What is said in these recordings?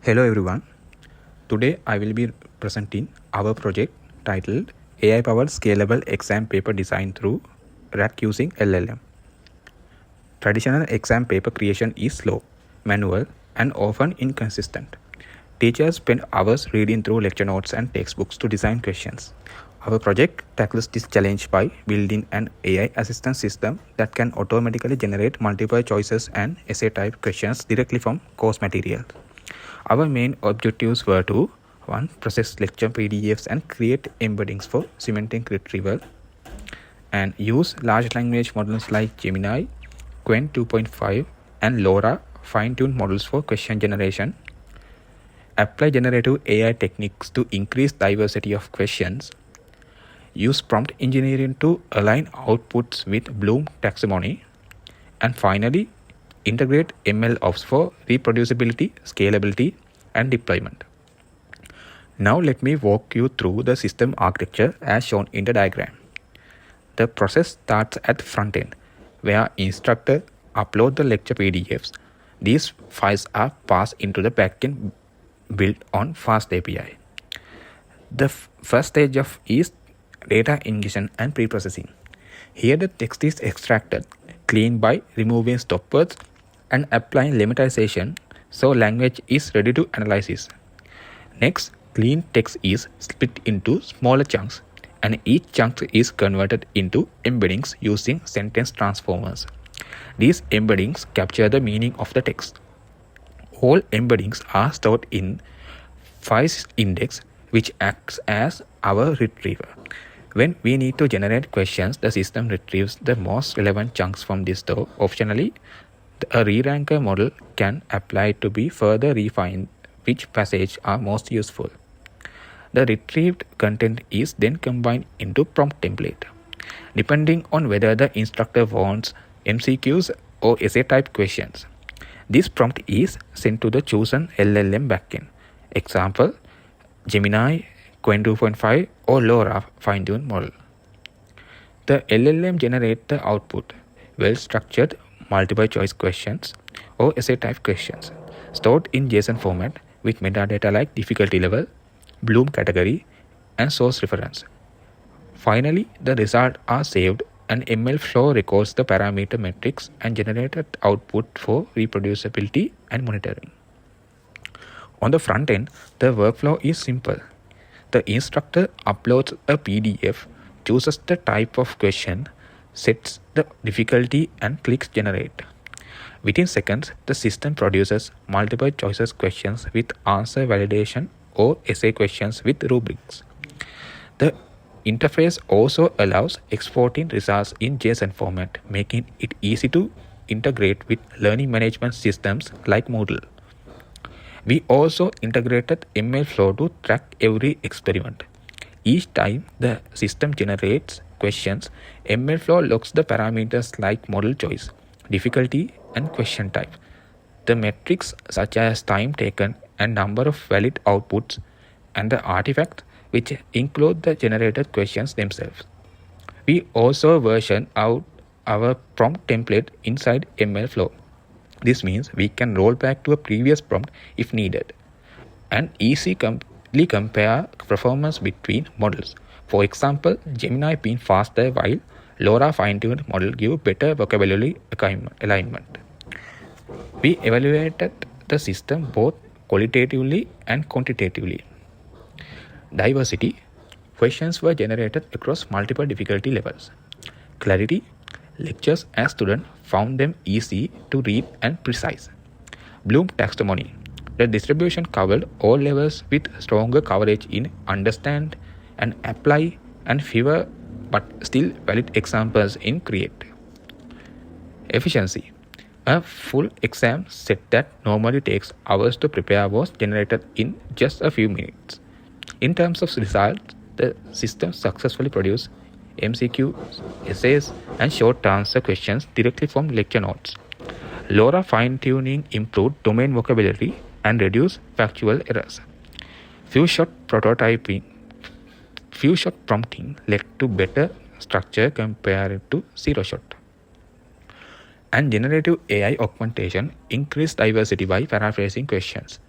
Hello everyone. Today I will be presenting our project titled AI powered scalable exam paper design through RAC using LLM. Traditional exam paper creation is slow, manual, and often inconsistent. Teachers spend hours reading through lecture notes and textbooks to design questions. Our project tackles this challenge by building an AI assistant system that can automatically generate multiple choices and essay type questions directly from course material. Our main objectives were to 1. Process lecture PDFs and create embeddings for semantic retrieval, and use large language models like Gemini, Qwen 2.5, and LoRa fine-tuned models for question generation. Apply generative AI techniques to increase diversity of questions. Use prompt engineering to align outputs with Bloom taxonomy. And finally, integrate ML ops for reproducibility, scalability, and deployment. Now let me walk you through the system architecture as shown in the diagram. The process starts at front end, where instructor upload the lecture PDFs. These files are passed into the backend built on Fast API. The first stage is data ingestion and preprocessing. Here the text is extracted, cleaned by removing stop words and applying lemmatization so language is ready to analysis. Next, clean text is split into smaller chunks, and each chunk is converted into embeddings using sentence transformers. These embeddings capture the meaning of the text. All embeddings are stored in files index, which acts as our retriever. When we need to generate questions, the system retrieves the most relevant chunks from this store. Optionally, a re-ranker model can apply to be further refined which passages are most useful. The retrieved content is then combined into prompt template. Depending on whether the instructor wants MCQs or essay type questions, this prompt is sent to the chosen LLM backend. Example, Gemini, Qwen 2.5 or LoRa fine-tuned model. The LLM generates the output, well-structured multiple choice questions or essay type questions, stored in JSON format with metadata like difficulty level, Bloom category, and source reference. Finally, the results are saved and ML flow records the parameter metrics and generated output for reproducibility and monitoring. On the front end, the workflow is simple. The instructor uploads a PDF, chooses the type of question, sets the difficulty, and clicks generate. Within seconds, the system produces multiple choices questions with answer validation or essay questions with rubrics. The interface also allows exporting results in JSON format, making it easy to integrate with learning management systems like Moodle. We also integrated ML flow to track every experiment. Each time the system generates questions, ML flow logs the parameters like model choice, difficulty, and question type. The metrics such as time taken and number of valid outputs, and the artifact which include the generated questions themselves. We also version out our prompt template inside ML flow. This means we can roll back to a previous prompt if needed and easily compare performance between models. For example, Gemini being faster while LoRa fine-tuned model give better vocabulary alignment. We evaluated the system both qualitatively and quantitatively. Diversity. Questions were generated across multiple difficulty levels. Clarity. Lectures as students found them easy to read and precise. Bloom taxonomy. The distribution covered all levels with stronger coverage in understand and apply and fewer but still valid examples in create. Efficiency. A full exam set that normally takes hours to prepare was generated in just a few minutes. In terms of results, the system successfully produced MCQs, essays, and short answer questions directly from lecture notes. LoRa fine-tuning improved domain vocabulary and reduced factual errors. Few-shot prompting led to better structure compared to zero-shot. And generative AI augmentation increased diversity by paraphrasing questions.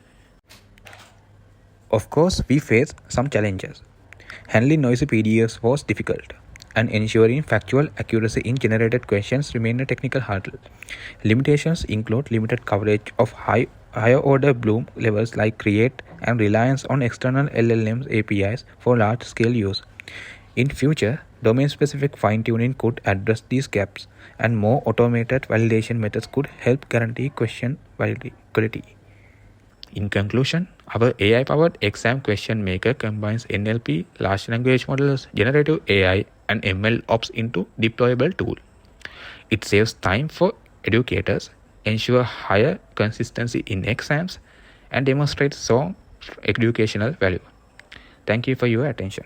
Of course, we face some challenges. Handling noisy PDFs was difficult, and ensuring factual accuracy in generated questions remained a technical hurdle. Limitations include limited coverage of higher order Bloom levels like create and reliance on external LLMs APIs for large scale use. In future, domain-specific fine-tuning could address these gaps, and more automated validation methods could help guarantee question quality. In conclusion, our AI-powered exam question maker combines NLP, large language models, generative AI, and ML ops into deployable tool. It saves time for educators, ensures higher consistency in exams, and demonstrates strong educational value. Thank you for your attention.